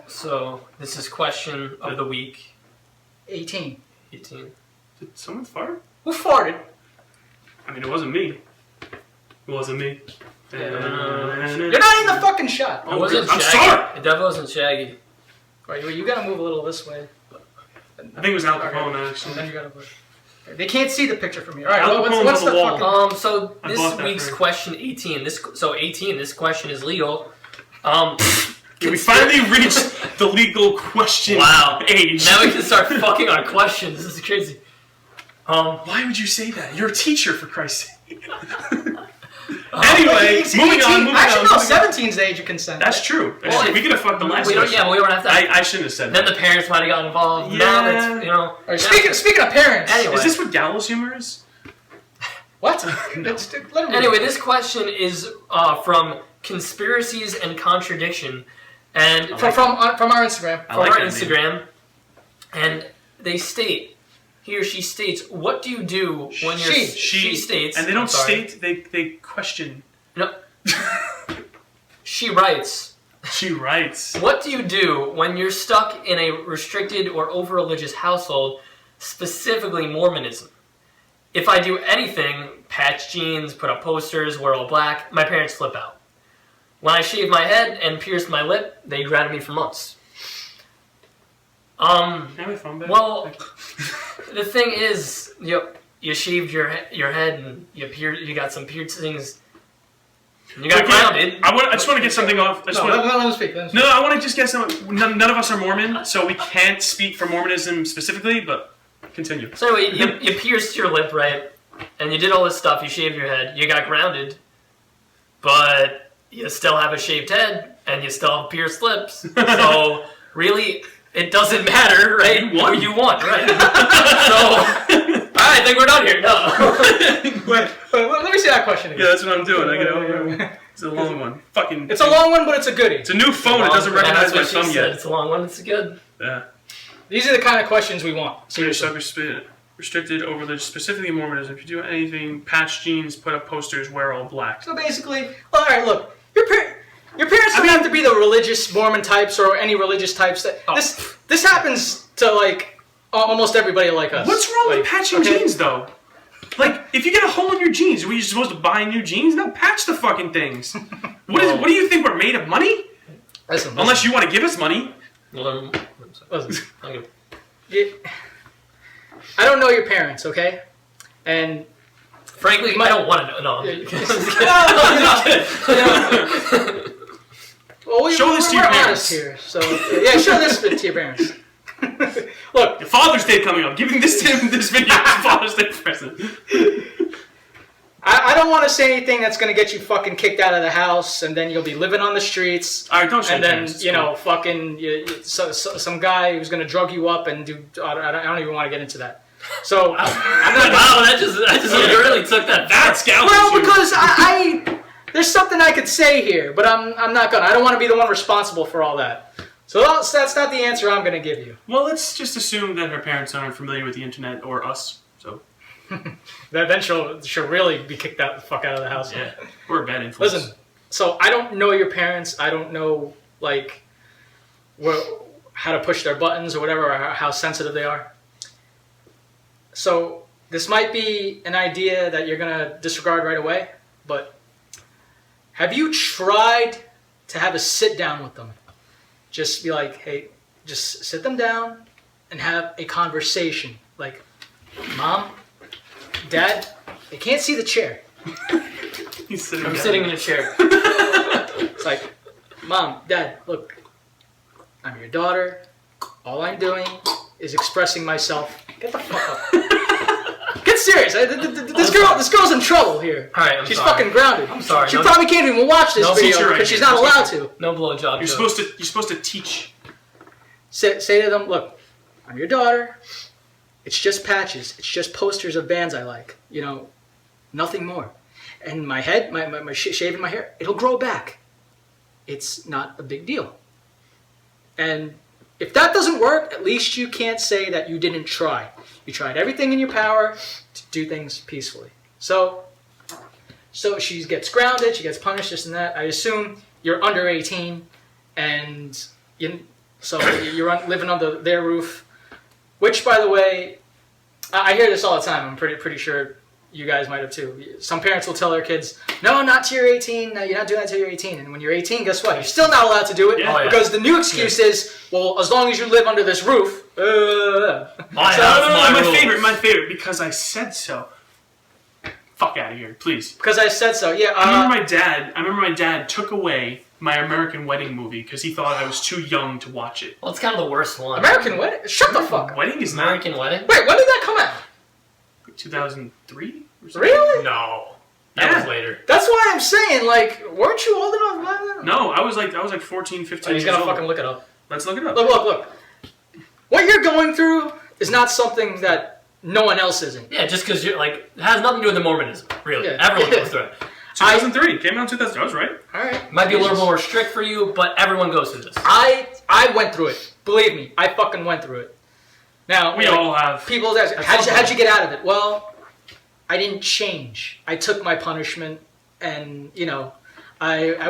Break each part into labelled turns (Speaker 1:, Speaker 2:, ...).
Speaker 1: So this is question of the week.
Speaker 2: 18.
Speaker 1: 18.
Speaker 3: Did someone fart?
Speaker 2: Who farted?
Speaker 3: I mean, it wasn't me. It wasn't me.
Speaker 2: You're not in the fucking shot.
Speaker 1: It wasn't
Speaker 3: I'm
Speaker 1: Shaggy.
Speaker 3: sorry.
Speaker 1: It definitely wasn't Shaggy.
Speaker 2: Right, you gotta move a little this way.
Speaker 3: I think it was Al Capone, actually.
Speaker 2: Then you gotta put. They can't see the picture from here. All right,
Speaker 3: Al Capone's
Speaker 2: what's
Speaker 3: on
Speaker 2: the
Speaker 3: the wall.
Speaker 2: fucking?
Speaker 1: So
Speaker 3: I
Speaker 1: this
Speaker 3: bought that
Speaker 1: week's
Speaker 3: for-
Speaker 1: question 18. This question is legal.
Speaker 3: We finally reached the legal question age.
Speaker 1: Now we can start fucking on questions. This is crazy.
Speaker 3: Why would you say that? You're a teacher, for Christ's sake. Anyway, moving on.
Speaker 2: Actually, no, 17's the age of consent.
Speaker 3: That's true. We could have fucked the last question.
Speaker 1: Yeah, we don't have to.
Speaker 3: I shouldn't have said that.
Speaker 1: Then the parents might have gotten involved.
Speaker 3: Yeah.
Speaker 1: Now that's,
Speaker 2: Right, speaking of parents.
Speaker 1: Anyway.
Speaker 3: Is this what gallows humor is?
Speaker 2: What?
Speaker 3: No.
Speaker 1: Anyway, this question is from Conspiracies and Contradiction, and
Speaker 2: from our Instagram.
Speaker 3: I like
Speaker 1: our
Speaker 3: that
Speaker 1: Instagram, and they state, he or she states, what do you do when you're... She states...
Speaker 3: And they don't state, they question.
Speaker 1: No. She writes...
Speaker 3: She writes.
Speaker 1: What do you do when you're stuck in a restricted or over-religious household, specifically Mormonism? If I do anything, patch jeans, put up posters, wear all black, my parents flip out. When I shave my head and pierce my lip, they grounded me for months.
Speaker 3: Have a phone back?
Speaker 1: Well, the thing is, you shaved your head and you got some piercings. And you got grounded.
Speaker 3: I just want to get something off.
Speaker 2: Let him speak.
Speaker 3: No, I want to just get some. None of us are Mormon, so we can't speak for Mormonism specifically, but continue.
Speaker 1: So anyway, you pierced your lip, right? And you did all this stuff. You shaved your head. You got grounded. But you still have a shaved head, and you still have pierced lips. So really, it doesn't matter, right? Who you want, right? So, I think we're done here. No.
Speaker 2: Wait, let me see that question again.
Speaker 3: Yeah, that's what I'm doing. It's a long one. Fucking.
Speaker 2: It's a long one, but it's a goodie.
Speaker 3: It's a new phone. It doesn't recognize my thumb yet.
Speaker 1: It's a long one. It's good.
Speaker 3: Yeah.
Speaker 2: These are the kind of questions we want.
Speaker 3: So you're restricted over religion, specifically Mormonism. If you do anything, patch jeans, put up posters, wear all black.
Speaker 2: So basically, all right, look, your parents don't have to be the religious Mormon types or any religious types. This happens to like almost everybody like us.
Speaker 3: What's wrong with patching jeans, though? Like, if you get a hole in your jeans, are you supposed to buy new jeans? No, patch the fucking things. What do you think, we're made of money?
Speaker 2: Listen.
Speaker 3: Unless you want to give us money.
Speaker 1: Listen.
Speaker 2: I don't know your parents, okay? And
Speaker 1: frankly, I don't want to know.
Speaker 2: Well,
Speaker 3: show this to your parents.
Speaker 2: Here, so yeah, show this to your parents. Look,
Speaker 3: Father's Day coming up. Giving this video as Father's Day present.
Speaker 2: I don't want to say anything that's going to get you fucking kicked out of the house, and then you'll be living on the streets.
Speaker 3: All right, don't show
Speaker 2: and then
Speaker 3: parents.
Speaker 2: fucking some guy who's going to drug you up and do. I don't even want to get into that. So I'm not.
Speaker 1: Wow, that just really took that.
Speaker 3: That's scouting.
Speaker 2: Well, because I there's something I could say here, but I'm not gonna. I don't want to be the one responsible for all that. So that's not the answer I'm gonna give you.
Speaker 3: Well, let's just assume that her parents aren't familiar with the internet or us. So
Speaker 2: then she'll really be kicked the fuck out of the house.
Speaker 3: Yeah, we're a bad influence.
Speaker 2: Listen, so I don't know your parents. I don't know how to push their buttons or whatever, or how sensitive they are. So this might be an idea that you're gonna disregard right away, but have you tried to have a sit down with them? Just be like, hey, just sit them down and have a conversation. Like, Mom, Dad, they can't see the chair.
Speaker 1: I'm sitting in a chair.
Speaker 2: It's like, Mom, Dad, look, I'm your daughter. All I'm doing is expressing myself. Get the fuck up. Get serious. This girl's in trouble here.
Speaker 1: All right,
Speaker 2: She's fucking grounded.
Speaker 1: I'm sorry.
Speaker 2: She probably can't even watch this video because she's not allowed to.
Speaker 1: No blowjob.
Speaker 3: You're supposed to teach.
Speaker 2: Say to them, look, I'm your daughter. It's just patches. It's just posters of bands I like. Nothing more. And my head, my shaving my hair, it'll grow back. It's not a big deal. And if that doesn't work, at least you can't say that you didn't try. You tried everything in your power to do things peacefully. So she gets grounded, she gets punished, this and that. I assume you're under 18, and so you're living under their roof. Which, by the way, I hear this all the time. I'm pretty sure you guys might have too. Some parents will tell their kids, "No, not till you're 18. No, you're not doing that till you're 18." And when you're 18, guess what? You're still not allowed to do it because the new excuse is, "Well, as long as you live under this roof."
Speaker 3: My favorite, because I said so. Fuck out of here, please.
Speaker 2: Because I said so. Yeah.
Speaker 3: I remember my dad took away my American Wedding movie because he thought I was too young to watch it.
Speaker 1: Well, it's kind of the worst one.
Speaker 2: American Wedding? Shut the fuck up.
Speaker 3: Wedding is
Speaker 1: American Wedding?
Speaker 2: Wait, when did that come out?
Speaker 3: 2003?
Speaker 2: Really?
Speaker 1: No. That was later.
Speaker 2: That's why I'm saying, like, weren't you old enough by then?
Speaker 3: No, I was like 14, 15
Speaker 2: He's
Speaker 3: years
Speaker 2: gonna
Speaker 3: old.
Speaker 2: fucking look it up.
Speaker 3: Let's look it up.
Speaker 2: Look. What you're going through is not something that no one else isn't.
Speaker 1: Yeah, just because you're like, it has nothing to do with the Mormonism, really.
Speaker 2: Yeah.
Speaker 1: Everyone goes through it.
Speaker 3: 2003. Came out in 2003. I was right.
Speaker 2: Alright.
Speaker 1: Might be a little more strict for you, but everyone goes through this.
Speaker 2: I went through it. Believe me, I fucking went through it. Now,
Speaker 3: We all have.
Speaker 2: People ask, how'd you get out of it? Well, I didn't change. I took my punishment, and I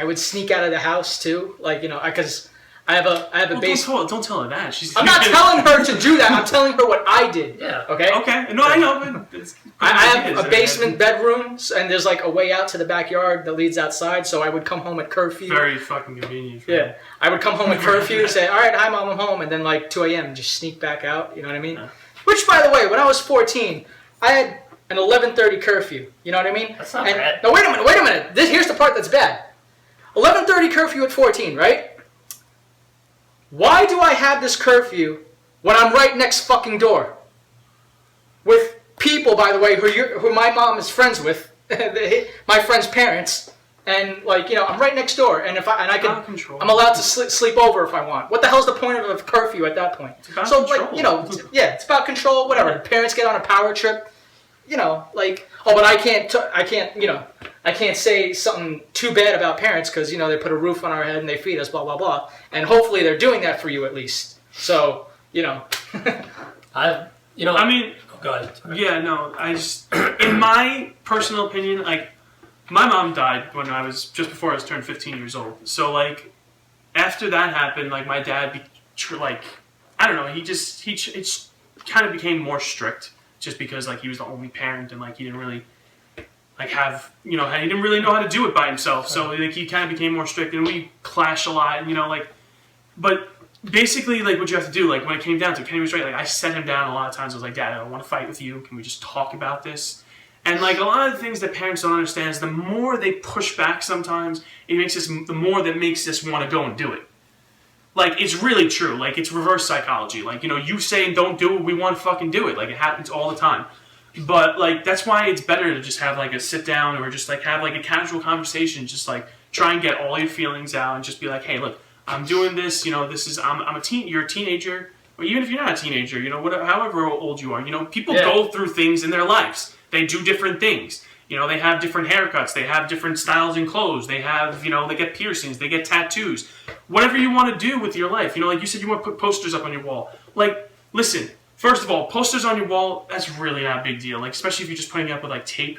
Speaker 2: would sneak out of the house too, like because I have a base.
Speaker 3: Don't tell her that.
Speaker 2: I'm not telling her to do that. I'm telling her what I did.
Speaker 1: Yeah.
Speaker 2: Okay.
Speaker 3: Okay. No, I know. But
Speaker 2: I have a basement bedroom, and there's like a way out to the backyard that leads outside. So I would come home at curfew.
Speaker 3: Very fucking convenient.
Speaker 2: Yeah. I would come home at curfew, say, "All right, hi, Mom, I'm home," and then like 2 a.m. just sneak back out. You know what I mean?
Speaker 3: Yeah.
Speaker 2: Which, by the way, when I was 14, I had an 11:30 curfew. You know what I mean?
Speaker 1: That's not bad.
Speaker 2: No, wait a minute. Here's the part that's bad. 11:30 curfew at 14, right? Why do I have this curfew when I'm right next fucking door with people, by the way, who my mom is friends with, my friend's parents, and I'm right next door, and I'm allowed to sleep over if I want. What the hell's the point of a curfew at that point?
Speaker 3: It's about control.
Speaker 2: It's about control. Whatever.
Speaker 3: Yeah.
Speaker 2: Parents get on a power trip. But I can't say something too bad about parents because they put a roof on our head and they feed us, blah blah blah, and hopefully they're doing that for you at least. So
Speaker 1: I mean. Oh, go ahead. Sorry.
Speaker 3: Yeah, no. In my personal opinion, my mom died when I was just before I was turned 15 years old. So after that happened, my dad, I don't know, it kind of became more strict just because he was the only parent and he didn't really have he didn't really know how to do it by himself. So he kind of became more strict and we clashed a lot. And, but basically what you have to do when it came down to it, Kenny was right. I set him down a lot of times. I was like, Dad, I don't want to fight with you. Can we just talk about this? And a lot of the things that parents don't understand is the more they push back sometimes, the more that makes us want to go and do it. It's really true. It's reverse psychology. You say don't do it, we want to fucking do it. It happens all the time. But, that's why it's better to just have, a sit down or just, have, a casual conversation. Just, try and get all your feelings out and just be like, hey, look, I'm doing this. You're a teenager. Or even if you're not a teenager, however old you are. People go through things in their lives. They do different things. They have different haircuts. They have different styles in clothes. They have, they get piercings. They get tattoos. Whatever you want to do with your life. Like you said, you want to put posters up on your wall. Listen, first of all, posters on your wall, that's really not a big deal. Especially if you're just putting it up with, tape.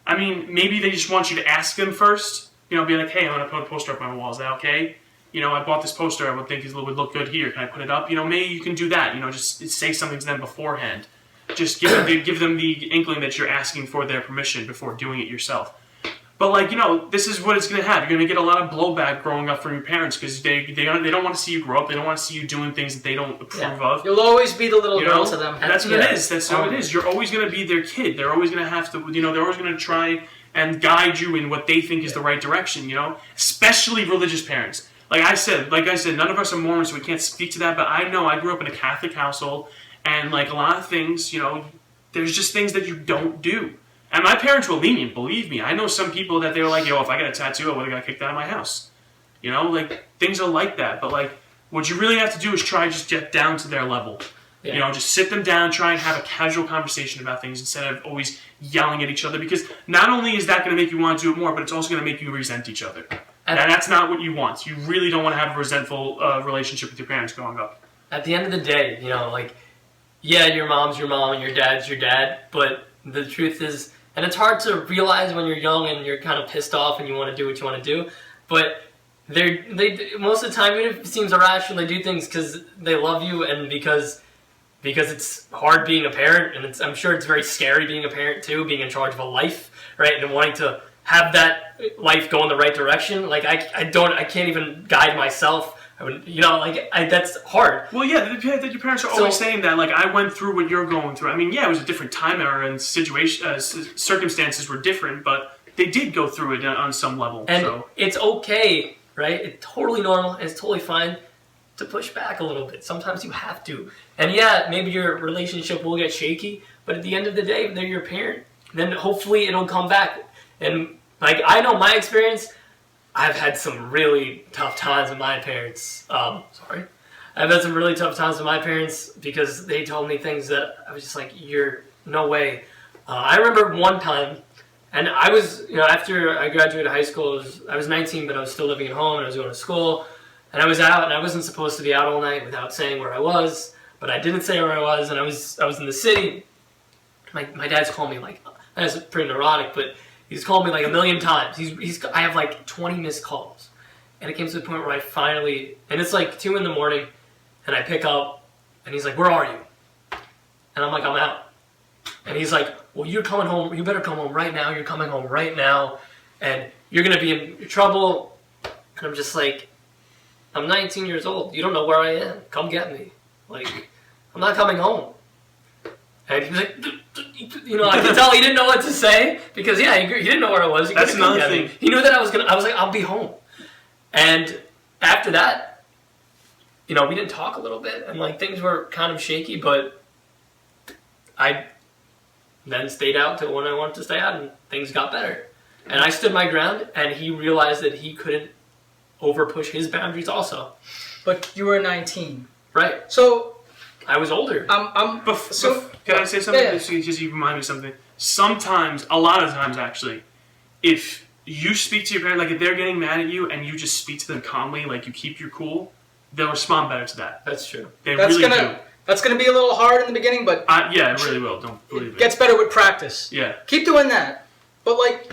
Speaker 3: I mean, maybe they just want you to ask them first. Be like, hey, I'm going to put a poster up on my wall. Is that okay? I bought this poster. I would think it would look good here. Can I put it up? Maybe you can do that. Just say something to them beforehand. Just give them the inkling that you're asking for their permission before doing it yourself. But this is what it's going to have. You're going to get a lot of blowback growing up from your parents because they don't want to see you grow up. They don't want to see you doing things that they don't approve of.
Speaker 2: You'll always be the little girl to them.
Speaker 3: That's what it is. That's how it is. You're always going to be their kid. They're always going to have to. They're always going to try and guide you in what they think is the right direction. Especially religious parents. Like I said, none of us are Mormons, so we can't speak to that. But I know I grew up in a Catholic household, and a lot of things, there's just things that you don't do. And my parents were lenient, believe me. I know some people that they were like, yo, if I get a tattoo, I would have got kicked out of my house. Things are like that. But what you really have to do is try just get down to their level. Yeah. Just sit them down, try and have a casual conversation about things instead of always yelling at each other. Because not only is that going to make you want to do it more, but it's also going to make you resent each other. And that's not what you want. You really don't want to have a resentful relationship with your parents growing up.
Speaker 1: At the end of the day, your mom's your mom and your dad's your dad, but the truth is, and it's hard to realize when you're young and you're kind of pissed off and you want to do what you want to do, but they most of the time, even if it seems irrational, they do things because they love you and because it's hard being a parent, and I'm sure it's very scary being a parent too, being in charge of a life, right, and wanting to have that life go in the right direction. Like I can't even guide myself. I would, that's hard.
Speaker 3: Well, yeah, your parents are always saying that. Like, I went through what you're going through. I mean, yeah, it was a different time era and circumstances were different, but they did go through it on some level.
Speaker 1: And it's okay, right? It's totally normal. And it's totally fine to push back a little bit. Sometimes you have to. And yeah, maybe your relationship will get shaky, but at the end of the day, they're your parent. Then hopefully it'll come back. And like, I know my experience, I've had some really tough times with my parents. I've had some really tough times with my parents because they told me things that I was just like, "You're no way." I remember one time, and I was, after I graduated high school, I was 19, but I was still living at home, and I was going to school, and I was out, and I wasn't supposed to be out all night without saying where I was, but I didn't say where I was, and I was in the city. My dad's called me like, that's pretty neurotic, but he's called me like a million times. I have like 20 missed calls. And it came to the point where I finally, and it's like 2 a.m, and I pick up, and he's like, "Where are you?" And I'm like, "I'm out." And he's like, "Well, you're coming home. You better come home right now. You're coming home right now, and you're going to be in trouble." And I'm just like, I'm 19 years old. You don't know where I am. Come get me. Like, I'm not coming home. And he was like, I could tell he didn't know what to say because, yeah, he didn't know where I was.
Speaker 3: That's another thing.
Speaker 1: He knew that I was like, I'll be home. And after that, we didn't talk a little bit and like things were kind of shaky, but I then stayed out till when I wanted to stay out and things got better. And I stood my ground and he realized that he couldn't overpush his boundaries also.
Speaker 2: But you were 19.
Speaker 1: Right.
Speaker 2: So
Speaker 1: I was older.
Speaker 3: Can I say something? Yeah. Because you remind me of something. Sometimes, a lot of times actually, if you speak to your parent, like if they're getting mad at you and you just speak to them calmly, like you keep your cool, they'll respond better to that.
Speaker 1: That's true.
Speaker 3: They really do.
Speaker 2: That's going to be a little hard in the beginning, but...
Speaker 3: yeah, it really will. Don't believe it.
Speaker 2: Gets better with practice.
Speaker 3: Yeah.
Speaker 2: Keep doing that. But like,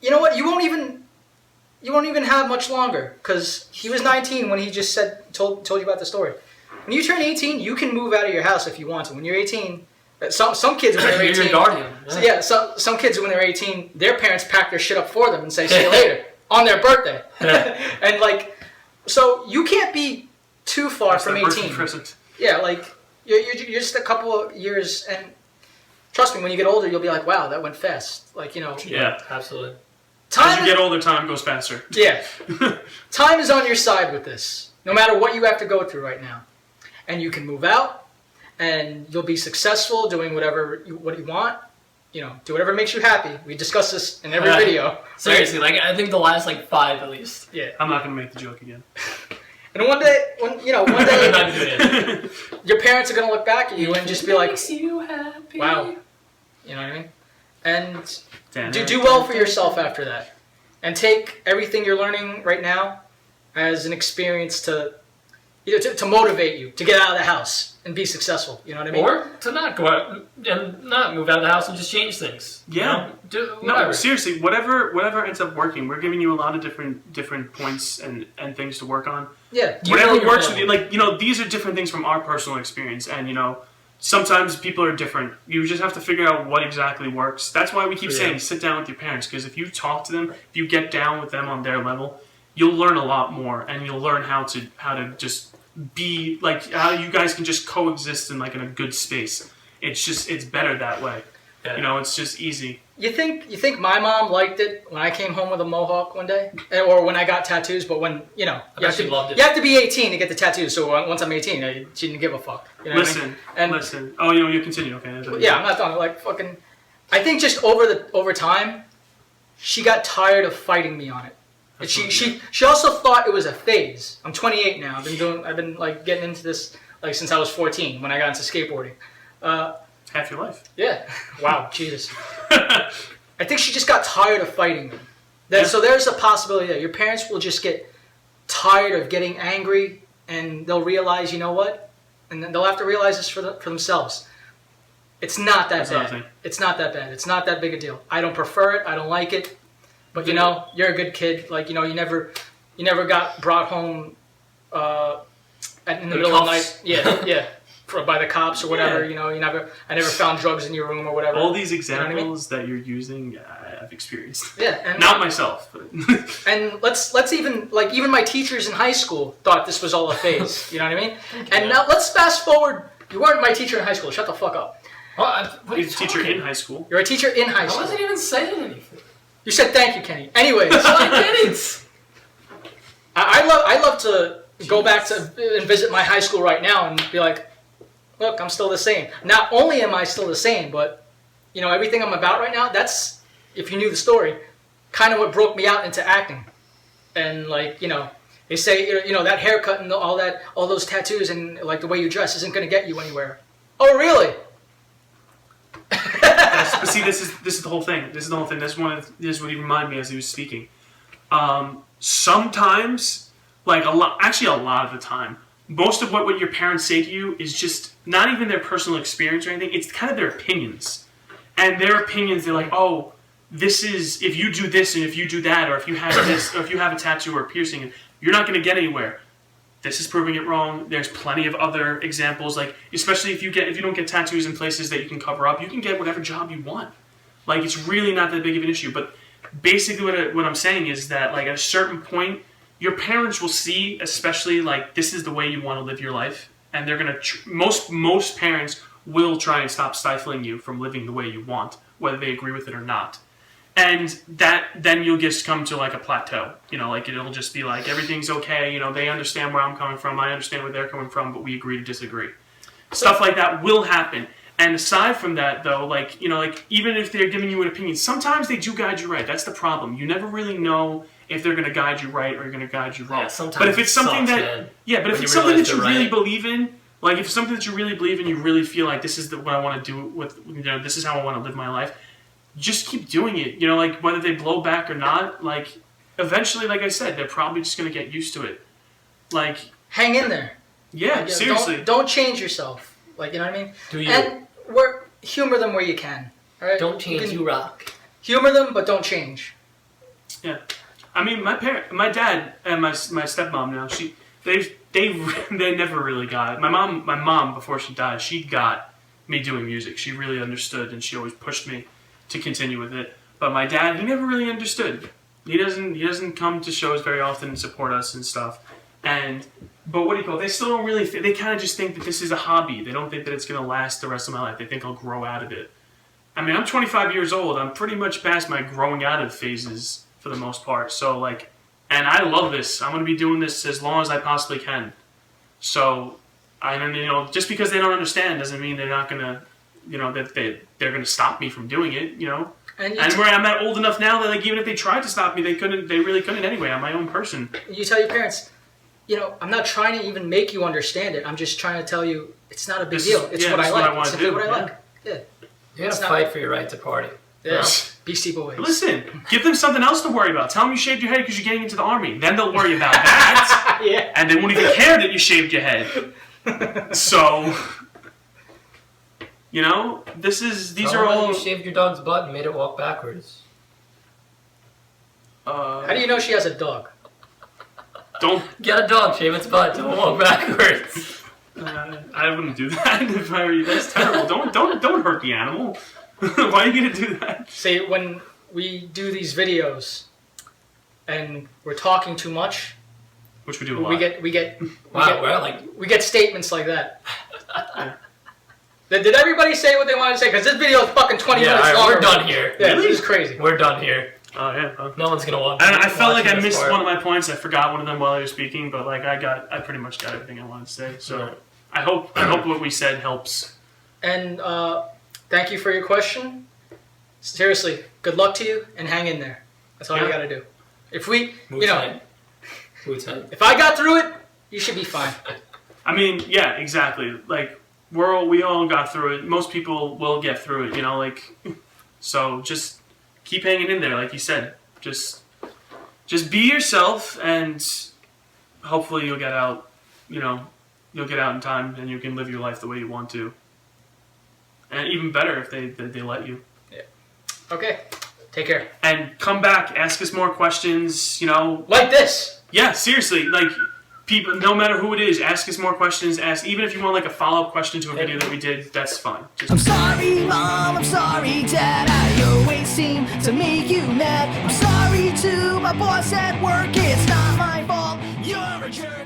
Speaker 2: you know what? You won't even have much longer because he was 19 when he just told you about the story. When you turn 18, you can move out of your house if you want to. When you're 18, some kids when they're 18,
Speaker 1: you're your guardian.
Speaker 2: Yeah. Some kids when they're 18, their parents pack their shit up for them and say, "See you later," on their birthday. And like, so you can't be too far from 18. Yeah, like you're just a couple of years, and trust me, when you get older, you'll be like, "Wow, that went fast." Like
Speaker 3: Yeah,
Speaker 1: absolutely.
Speaker 3: As you get older, time goes faster.
Speaker 2: Yeah, time is on your side with this. No matter what you have to go through right now. And you can move out, and you'll be successful doing whatever you want. Do whatever makes you happy. We discuss this in every video.
Speaker 1: Seriously, like I think the last 5 at least.
Speaker 2: Yeah.
Speaker 3: I'm not gonna make the joke again.
Speaker 2: And one day, your parents are gonna look back at you and just be like,
Speaker 1: "Makes you happy."
Speaker 2: Wow. You know what I mean? And do well for yourself after that, and take everything you're learning right now as an experience to motivate you to get out of the house and be successful. You know what I mean?
Speaker 1: Or to not go out and not move out of the house and just change things.
Speaker 3: Yeah. No, seriously, whatever ends up working. We're giving you a lot of different points and things to work on.
Speaker 2: Yeah.
Speaker 3: Whatever works with you. Like, these are different things from our personal experience, and sometimes people are different. You just have to figure out what exactly works. That's why we keep saying sit down with your parents, because if you talk to them, if you get down with them on their level, you'll learn a lot more, and you'll learn how to just be like how you guys can just coexist in a good space. It's better that way. Yeah. It's just easy.
Speaker 2: You think my mom liked it when I came home with a mohawk one day, or when I got tattoos? But when you have to be 18 to get the tattoos. So once I'm 18, she didn't give a fuck.
Speaker 3: Listen. Oh, you continue. Okay.
Speaker 2: Yeah, I'm not done. Like fucking. I think just over time, she got tired of fighting me on it. And she also thought it was a phase. I'm 28 now. I've been getting into this since I was 14 when I got into skateboarding.
Speaker 3: Half your life.
Speaker 2: Yeah. Wow. Jesus. I think she just got tired of fighting me. So there's a possibility that your parents will just get tired of getting angry, and they'll realize, you know what, and then they'll have to realize this for themselves. It's not that bad. It's not that bad. It's not that big a deal. I don't prefer it. I don't like it. But you're a good kid. You never You never got brought home in the
Speaker 1: The
Speaker 2: middle of the
Speaker 1: cuffs.
Speaker 2: night. Yeah. By the cops or whatever.
Speaker 3: Yeah.
Speaker 2: You know, I never found drugs in your room or whatever.
Speaker 3: All these
Speaker 2: You know
Speaker 3: examples
Speaker 2: what I mean?
Speaker 3: that you're using, I've experienced.
Speaker 2: Yeah, and
Speaker 3: Not myself, but
Speaker 2: And let's even my teachers in high school thought this was all a phase. You know what I mean? And now let's fast forward. You weren't my teacher in high school. Shut the fuck up.
Speaker 1: What are you
Speaker 3: he's a teacher
Speaker 1: talking
Speaker 3: in
Speaker 1: about?
Speaker 3: high school.
Speaker 2: You're a teacher in high
Speaker 1: I
Speaker 2: school.
Speaker 1: wasn't even saying anything.
Speaker 2: You said thank you, Kenny. Anyways,
Speaker 1: I didn't.
Speaker 2: I love to go back to and visit my high school right now and be like, look, I'm still the same. Not only am I still the same, but you know everything I'm about right now. That's, if you knew the story, kind of what broke me out into acting. And like, you know, they say, you know, that haircut and all those tattoos and like the way you dress isn't going to get you anywhere. Oh, really?
Speaker 3: But see, this is the whole thing. This is the whole thing. This is what he reminded me as he was speaking. Sometimes, like a lot of the time, most of what your parents say to you is just not even their personal experience or anything. It's kind of their opinions. And their opinions, they're like, oh, this is, if you do this and if you do that, or if you have this, or if you have a tattoo or a piercing, you're not going to get anywhere. This is proving it wrong. There's plenty of other examples, like especially if you don't get tattoos in places that you can cover up, you can get whatever job you want. Like it's really not that big of an issue. But basically, what I'm saying is that like at a certain point, your parents will see, especially like this is the way you want to live your life, and they're gonna most parents will try and stop stifling you from living the way you want, whether they agree with it or not. And then you'll just come to like a plateau, you know, like it'll just be like everything's okay, you know, they understand where I'm coming from, I understand where they're coming from, but we agree to disagree. Stuff like that will happen. And aside from that, though, like, you know, like even if they're giving you an opinion, sometimes they do guide you right. That's the problem. You never really know if they're going to guide you right or you're going to guide you wrong.
Speaker 1: Yeah, sometimes
Speaker 3: but if it's something
Speaker 1: sucks,
Speaker 3: that,
Speaker 1: man,
Speaker 3: yeah, but if
Speaker 1: when
Speaker 3: it's
Speaker 1: you
Speaker 3: something
Speaker 1: realize
Speaker 3: that you
Speaker 1: they're
Speaker 3: really
Speaker 1: right.
Speaker 3: believe in, like if it's something that you really believe in, you really feel like this is what I want to do with, you know, this is how I want to live my life. Just keep doing it. You know, like whether they blow back or not, like eventually, like I said, they're probably just going to get used to it. Like,
Speaker 2: Hang in there.
Speaker 3: yeah,
Speaker 2: Like,
Speaker 3: seriously.
Speaker 2: Don't change yourself. Like, you know what I mean?
Speaker 1: Do you?
Speaker 2: And humor them where you can. All right?
Speaker 1: Don't change, you rock.
Speaker 2: Humor them, but don't change.
Speaker 3: Yeah, I mean, my dad and my stepmom now, they never really got it. My mom before she died, she got me doing music. She really understood, and she always pushed me to continue with it. But my dad, he never really understood. He doesn't come to shows very often and support us and stuff. But what do you call it? They still don't really. They kind of just think that this is a hobby. They don't think that it's gonna last the rest of my life. They think I'll grow out of it. I mean, I'm 25 years old. I'm pretty much past my growing out of phases for the most part. So like, and I love this. I'm gonna be doing this as long as I possibly can. So, I don't, you know, just because they don't understand doesn't mean they're not gonna, you know, that they're gonna stop me from doing it. You know, and where I'm at old enough now that like even if they tried to stop me, they couldn't. They really couldn't anyway. I'm my own person.
Speaker 2: You tell your parents, you know, I'm not trying to even make you understand it. I'm just trying to tell you it's not a big deal. It's what I like. It's simply what I like. Yeah.
Speaker 1: You're gonna fight for your right to party.
Speaker 2: Yeah. Beastie Boys.
Speaker 3: Listen, give them something else to worry about. Tell them you shaved your head because you're getting into the army. Then they'll worry about that.
Speaker 2: Yeah.
Speaker 3: And they won't even care that you shaved your head. So, you know, these
Speaker 1: Tell
Speaker 3: are
Speaker 1: them
Speaker 3: all.
Speaker 1: you shaved your dog's butt and made it walk backwards.
Speaker 2: How do you know she has a dog?
Speaker 3: Don't.
Speaker 1: Get a dog, shave its butt, don't walk backwards.
Speaker 3: I wouldn't do that if I were you. That's terrible. Don't hurt the animal. Why are you gonna do that?
Speaker 2: See, when we do these videos and we're talking too much,
Speaker 3: Which we do a lot.
Speaker 2: we get
Speaker 1: Wow, well, like,
Speaker 2: we get statements like that. Did everybody say what they wanted to say? Because this video is fucking 20
Speaker 1: yeah,
Speaker 2: minutes
Speaker 1: all right,
Speaker 2: long.
Speaker 1: we're done here.
Speaker 2: Yeah,
Speaker 3: Really?
Speaker 2: this is crazy.
Speaker 1: We're done here.
Speaker 3: Oh yeah.
Speaker 1: No one's gonna watch.
Speaker 3: I felt like I
Speaker 1: watching this
Speaker 3: missed
Speaker 1: part.
Speaker 3: one of my points. I forgot one of them while I was speaking, but like I pretty much got everything I wanted to say. So
Speaker 1: Right.
Speaker 3: I hope what we said helps.
Speaker 2: And thank you for your question. Seriously, good luck to you and hang in there. That's all you
Speaker 3: Yeah.
Speaker 2: got to do. If we,
Speaker 1: Wu
Speaker 2: you know,
Speaker 1: Tang. Wu Tang.
Speaker 2: if I got through it, you should be fine.
Speaker 3: I mean, yeah, exactly. Like we all got through it. Most people will get through it, you know. Like, so just keep hanging in there, like you said. Just be yourself, and hopefully you'll get out. You know, you'll get out in time, and you can live your life the way you want to. And even better if they let you.
Speaker 2: Okay, take care.
Speaker 3: And come back, ask us more questions. You know,
Speaker 2: Like this.
Speaker 3: Yeah, seriously, like, people, no matter who it is, ask us more questions. Ask, even if you want like a follow-up question to a video that we did, that's fine.
Speaker 4: I'm sorry, Mom, I'm sorry, Dad, I always seem to make you mad. I'm sorry to my boss at work, it's not my fault, you're a jerk.